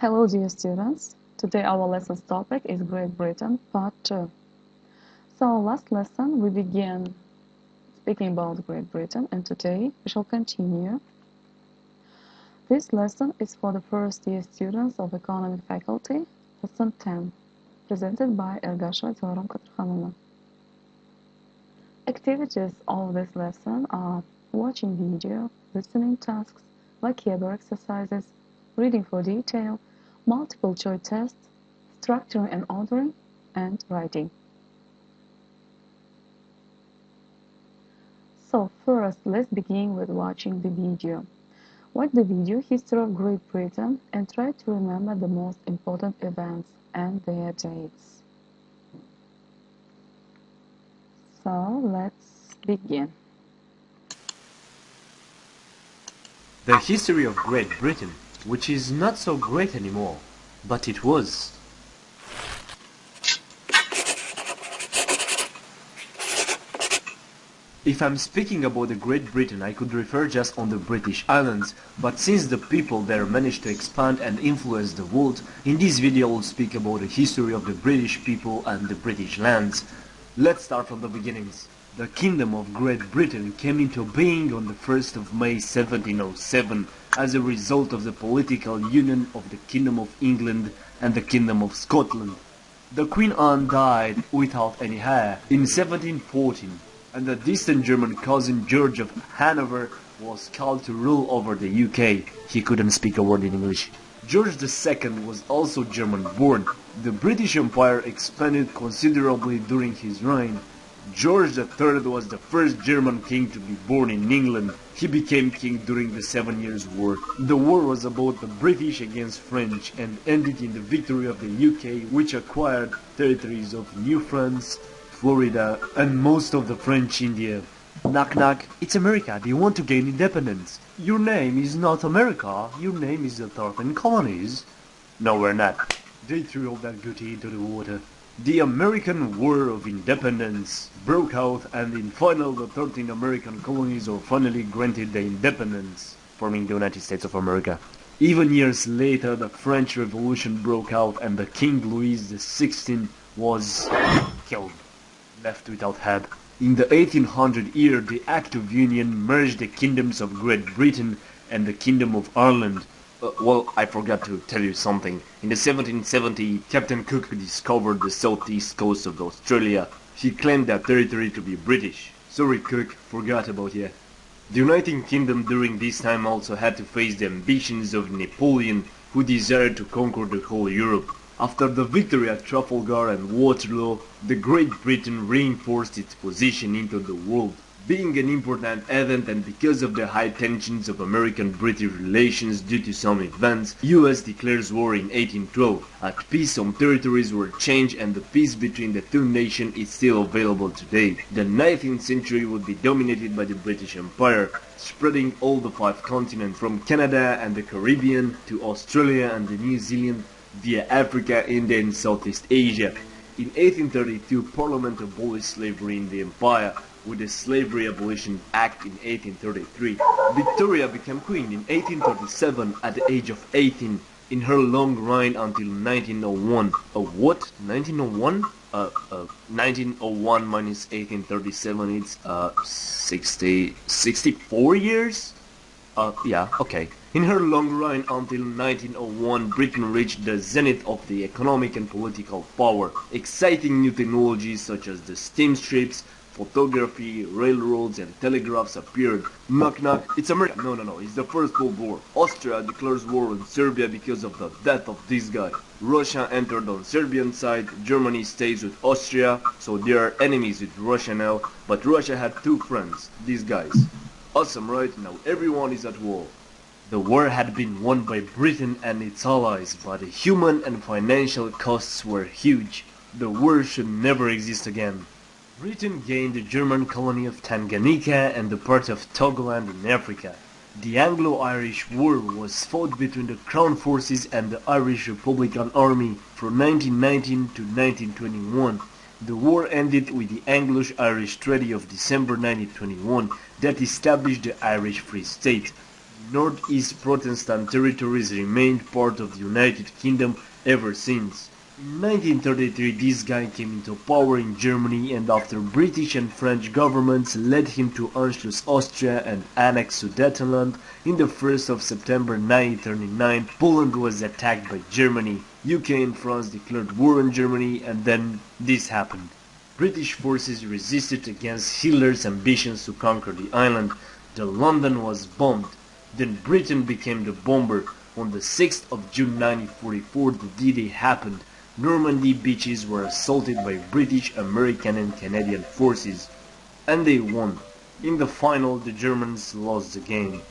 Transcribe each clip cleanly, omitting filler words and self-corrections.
Hello dear students, today our lesson's topic is Great Britain Part 2. So last lesson we began speaking about Great Britain and today we shall continue. This lesson is for the first year students of Economy faculty, lesson 10, presented by Ergasheva Dilorom. Activities of this lesson are watching video, listening tasks, vocabulary exercises, reading for detail, multiple choice tests, structuring and ordering, and writing. So first, let's begin with watching the video. Watch the video History of Great Britain and try to remember the most important events and their dates. So let's begin. The history of Great Britain, which is not so great anymore, but it was. If I'm speaking about the Great Britain, I could refer just on the British Islands, but since the people there managed to expand and influence the world, in this video I will speak about the history of the British people and the British lands. Let's start from the beginnings. The Kingdom of Great Britain came into being on the 1st of May 1707 as a result of the political union of the Kingdom of England and the Kingdom of Scotland. The Queen Anne died without any heir in 1714, and the distant German cousin George of Hanover was called to rule over the UK. He couldn't speak a word in English. George II was also German-born. The British Empire expanded considerably during his reign. George III was the first German king to be born in England. He became king during the 7 Years' War. The war was about the British against French and ended in the victory of the UK, which acquired territories of New France, Florida, and most of the French India. Knock knock, it's America, they want to gain independence. Your name is not America, your name is the 13 colonies. No, we're not. They threw all that goatee into the water. The American War of Independence broke out, and in final the 13 American colonies were finally granted their independence, forming the United States of America. Even years later the French Revolution broke out and the King Louis XVI was killed, left without head. In the 1800 year the Act of Union merged the kingdoms of Great Britain and the Kingdom of Ireland. Well, I forgot to tell you something. In the 1770, Captain Cook discovered the southeast coast of Australia. He claimed that territory to be British. Sorry Cook, forgot about you. The United Kingdom during this time also had to face the ambitions of Napoleon, who desired to conquer the whole Europe. After the victory at Trafalgar and Waterloo, the Great Britain reinforced its position into the world. Being an important event and because of the high tensions of American-British relations due to some events, US declares war in 1812. At peace, some territories were changed and the peace between the two nations is still available today. The 19th century would be dominated by the British Empire, spreading all the 5 continents from Canada and the Caribbean to Australia and the New Zealand via Africa, India and Southeast Asia. In 1832, Parliament abolished slavery in the empire, with the Slavery Abolition Act in 1833. Victoria became queen in 1837 at the age of 18 in her long reign until 1901. What? 1901? 1901 minus 1837 is 64 years? Yeah, okay. In her long reign until 1901, Britain reached the zenith of the economic and political power. Exciting new technologies such as the steamships, photography, railroads and telegraphs appeared. Knock knock, it's America. No, it's the First World War. Austria declares war on Serbia because of the death of this guy. Russia entered on Serbian side, Germany stays with Austria, so they are enemies with Russia now, but Russia had 2 friends, these guys. Awesome, right? Now everyone is at war. The war had been won by Britain and its allies, but the human and financial costs were huge. The war should never exist again. Britain gained the German colony of Tanganyika and the part of Togoland in Africa. The Anglo-Irish War was fought between the Crown Forces and the Irish Republican Army from 1919 to 1921. The war ended with the Anglo-Irish Treaty of December 1921 that established the Irish Free State. Northeast Protestant territories remained part of the United Kingdom ever since. In 1933 this guy came into power in Germany, and after British and French governments led him to Anschluss Austria and annex Sudetenland, in the 1st of September 1939 Poland was attacked by Germany. UK and France declared war on Germany, and then this happened. British forces resisted against Hitler's ambitions to conquer the island. The London was bombed. Then Britain became the bomber. On the 6th of June 1944 the D-Day happened. Normandy beaches were assaulted by British, American and Canadian forces. And they won. In the final the Germans lost the game.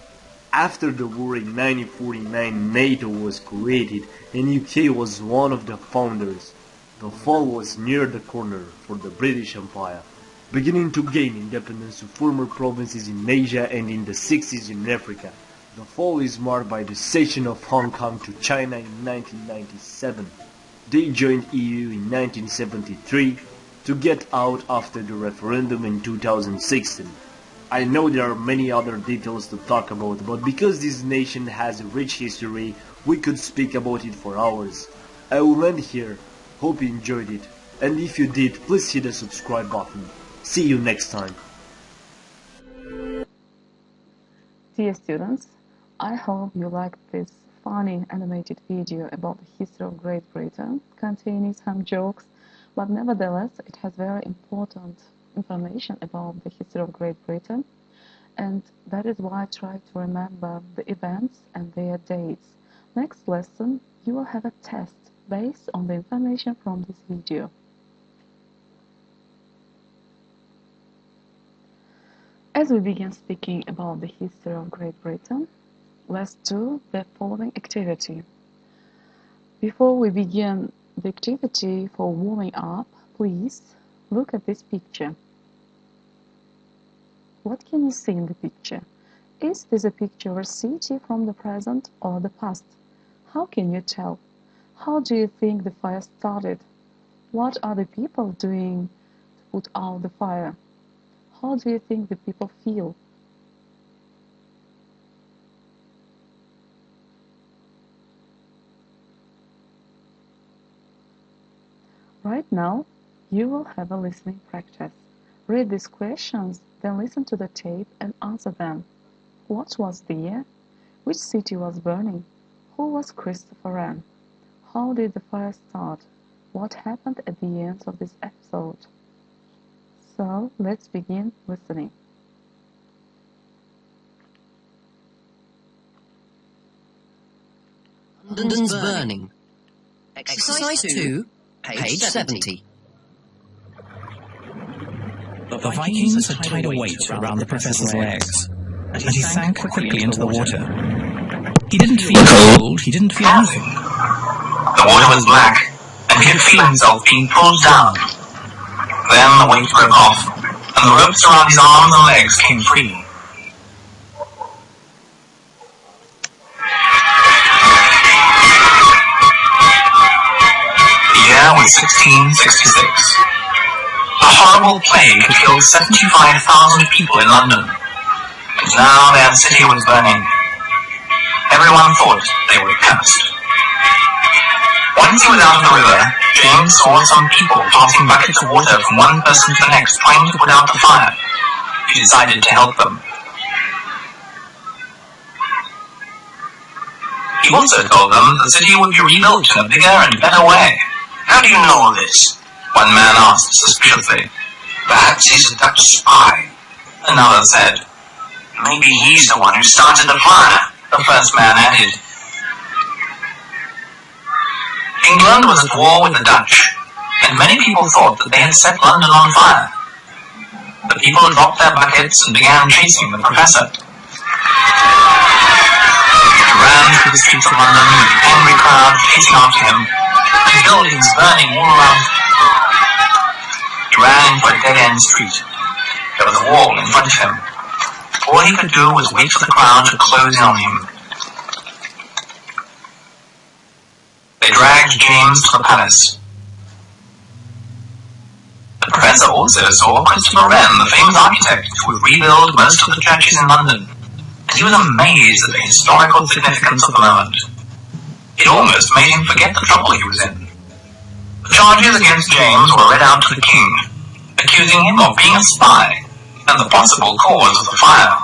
After the war in 1949 NATO was created and UK was one of the founders. The fall was near the corner for the British Empire, beginning to gain independence to former provinces in Asia and in the 60s in Africa. The fall is marked by the cession of Hong Kong to China in 1997. They joined EU in 1973 to get out after the referendum in 2016. I know there are many other details to talk about, but because this nation has a rich history, we could speak about it for hours. I will end here. Hope you enjoyed it, and if you did, please hit the subscribe button. See you next time. Dear students, I hope you liked this funny animated video about the history of Great Britain, containing some jokes, but nevertheless it has very important information about the history of Great Britain, and that is why I try to remember the events and their dates. Next lesson you will have a test based on the information from this video. As we begin speaking about the history of Great Britain, let's do the following activity. Before we begin the activity for warming up, please look at this picture. What can you see in the picture? Is this a picture of a city from the present or the past? How can you tell? How do you think the fire started? What are the people doing to put out the fire? How do you think the people feel? Right now, you will have a listening practice. Read these questions, then listen to the tape and answer them. What was the year? Which city was burning? Who was Christopher Wren? How did the fire start? What happened at the end of this episode? So, let's begin listening. London's burning. Exercise 2, page 70. The Vikings had tied a weight around the professor's legs, and he sank quickly into the water. He didn't feel cold, he didn't feel anything. The water was black, and he could feel himself being pulled down. Then the weight broke off, and the ropes around his arms and legs came free. The year was 1666. A horrible plague had killed 75,000 people in London, and now their city was burning. Everyone thought they were cursed. Once he was out of the river, James saw some people passing buckets of water from one person to the next, trying to put out the fire. He decided to help them. He also told them the city would be rebuilt in a bigger and better way. "How do you know all this?" one man asked suspiciously. "Perhaps he's a Dutch spy," another said. "Maybe he's the one who started the fire," the first man added. England was at war with the Dutch, and many people thought that they had set London on fire. The people dropped their buckets and began chasing the professor. He ran through the streets of London with an angry crowd chasing after him, and buildings burning all around. He ran into a dead-end street. There was a wall in front of him. All he could do was wait for the crowd to close in on him. They dragged James to the palace. The professor also saw Christopher Wren, the famous architect who would rebuild most of the churches in London, and he was amazed at the historical significance of the moment. It almost made him forget the trouble he was in. The charges against James were read out to the king, accusing him of being a spy and the possible cause of the fire.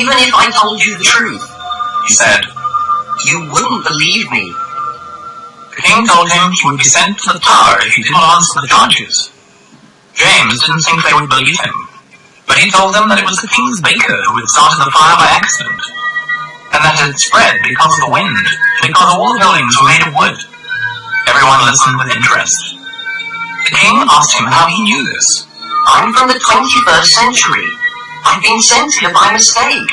Even if I told you the truth, He said. you wouldn't believe me. The king told him he would be sent to the Tower if he did not answer the charges. James didn't think they would believe him, but he told them that it was the king's baker who had started the fire by accident, and that it had spread because of the wind, because all the buildings were made of wood. Everyone listened with interest. The king asked him how he knew this. I'm from the 21st century. I've been sent here by mistake.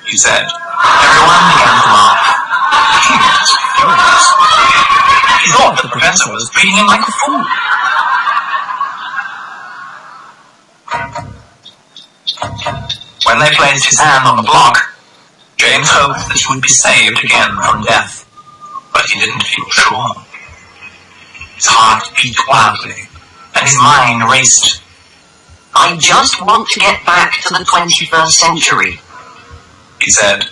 He said. Everyone began to laugh. The king was furious. He thought the professor was treating him like a fool. When they placed his hand on the block, James hoped that he would be saved again from death, but he didn't feel sure. His heart beat wildly, and his mind raced. I just want to get back to the 21st century, He said.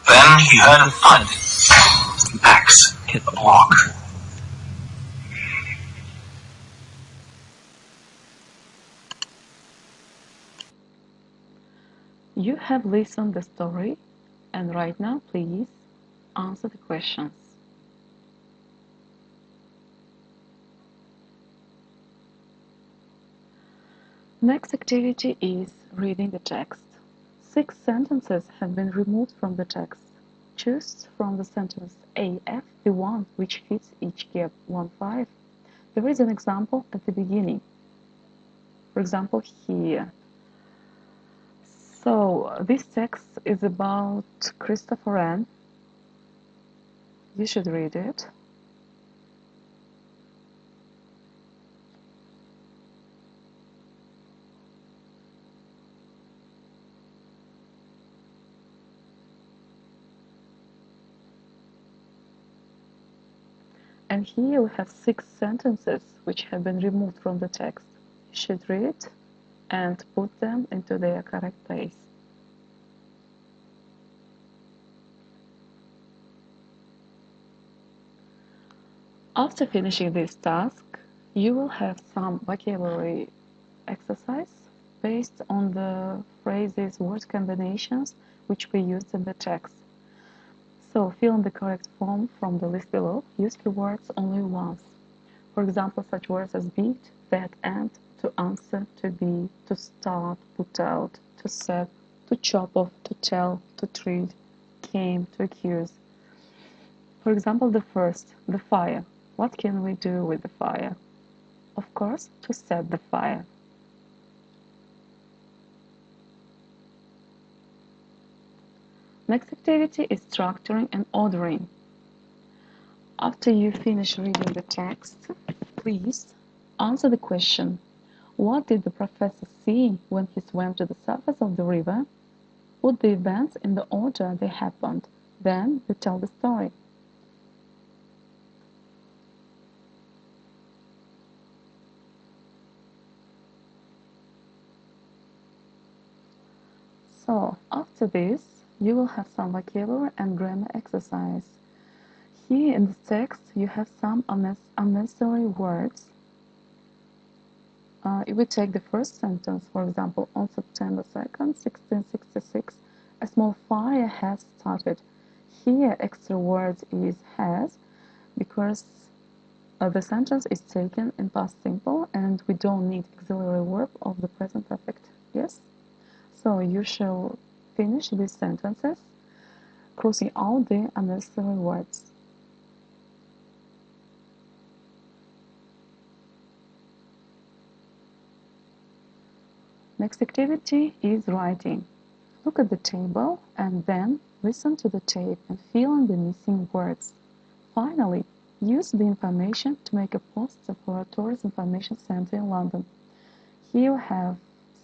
Then he heard a thud as the axe hit the block. You have listened the story, and right now, please answer the questions. Next activity is reading the text. 6 sentences have been removed from the text. Choose from the sentence AF the one which fits each gap 1-5. There is an example at the beginning. For example, here. So, this text is about Christopher Wren. You should read it. And here we have 6 sentences which have been removed from the text. You should read and put them into their correct place. After finishing this task, you will have some vocabulary exercise based on the phrases, word combinations which we used in the text. So fill in the correct form from the list below. Use keywords only once. For example, such words as beat, that, and, to answer, to be, to start, put out, to set, to chop off, to tell, to treat, came, to accuse. For example, the first, the fire. What can we do with the fire? Of course, to set the fire. Next activity is structuring and ordering. After you finish reading the text, please answer the question: what did the professor see when he swam to the surface of the river? Put the events in the order they happened. Then you tell the story. So, after this, you will have some vocabulary and grammar exercise. Here in the text, you have some unnecessary words. If we take the first sentence, for example, on September 2nd, 1666, a small fire has started. Here, extra word is has, because the sentence is taken in past simple and we don't need auxiliary verb of the present perfect. Yes? So you shall finish these sentences, crossing out the unnecessary words. Next activity is writing. Look at the table and then listen to the tape and fill in the missing words. Finally, use the information to make a poster for a tourist information center in London. Here we have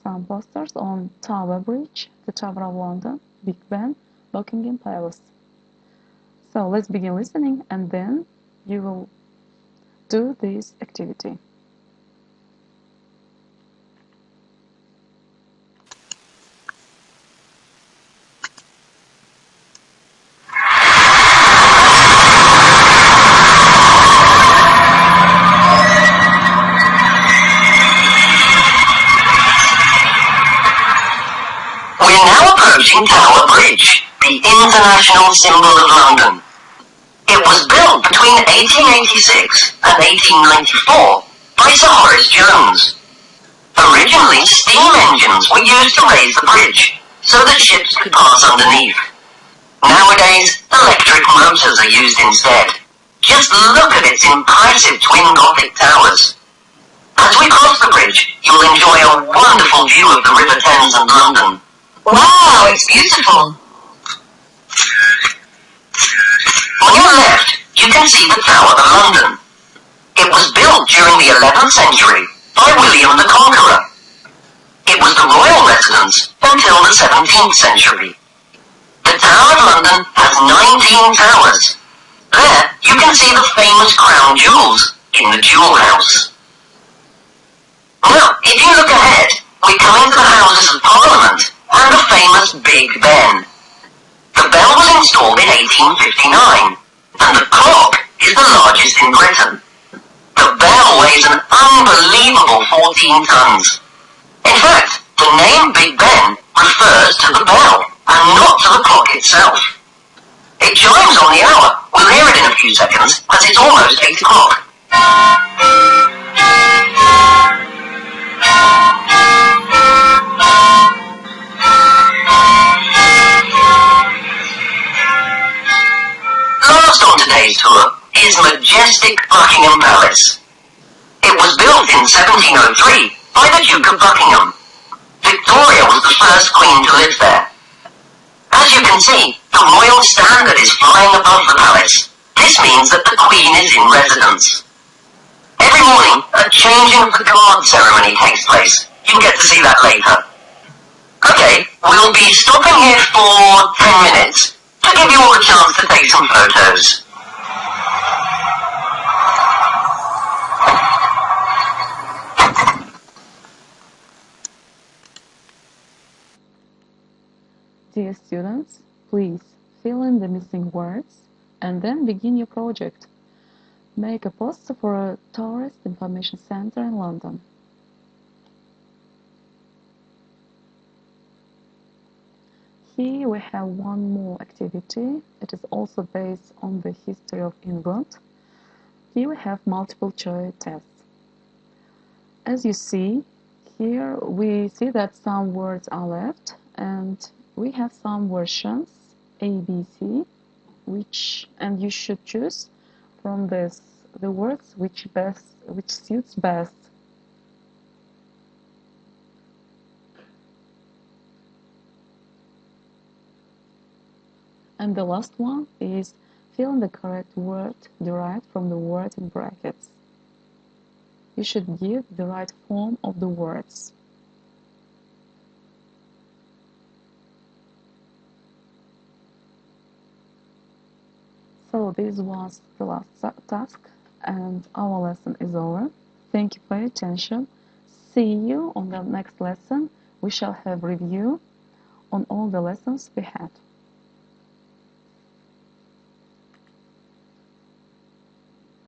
some posters on Tower Bridge, the Tower of London, Big Ben, Buckingham Palace. So let's begin listening and then you will do this activity. Leaning Tower Bridge, the international symbol of London. It was built between 1886 and 1894 by Sir Horace Jones. Originally, steam engines were used to raise the bridge, so that ships could pass underneath. Nowadays, electric motors are used instead. Just look at its impressive twin Gothic towers. As we cross the bridge, you'll enjoy a wonderful view of the River Thames and London. Wow, it's beautiful. On your left, you can see the Tower of London. It was built during the 11th century by William the Conqueror. It was the royal residence until the 17th century. The Tower of London has 19 towers. There, you can see the famous crown jewels in the Jewel House. Now, if you look ahead, we come into the Houses of Parliament and the famous Big Ben. The bell was installed in 1859, and the clock is the largest in Britain. The bell weighs an unbelievable 14 tons. In fact, the name Big Ben refers to the bell, and not to the clock itself. It chimes on the hour. We'll hear it in a few seconds, as it's almost 8 o'clock. Last on today's tour is majestic Buckingham Palace. It was built in 1703 by the Duke of Buckingham. Victoria was the first queen to live there. As you can see, the royal standard is flying above the palace. This means that the queen is in residence. Every morning, a changing of the guard ceremony takes place. You'll get to see that later. Okay, we'll be stopping here for 10 minutes to give you all a chance to take some photos. Dear students, please fill in the missing words and then begin your project. Make a poster for a tourist information center in London. Here we have one more activity. It is also based on the history of England. Here we have multiple choice tests. As you see, here we see that some words are left and we have some versions A, B, C, and you should choose from this the words which suits best. And the last one is fill in the correct word derived from the word in brackets. You should give the right form of the words. So this was the last task and our lesson is over. Thank you for your attention. See you on the next lesson. We shall have review on all the lessons we had.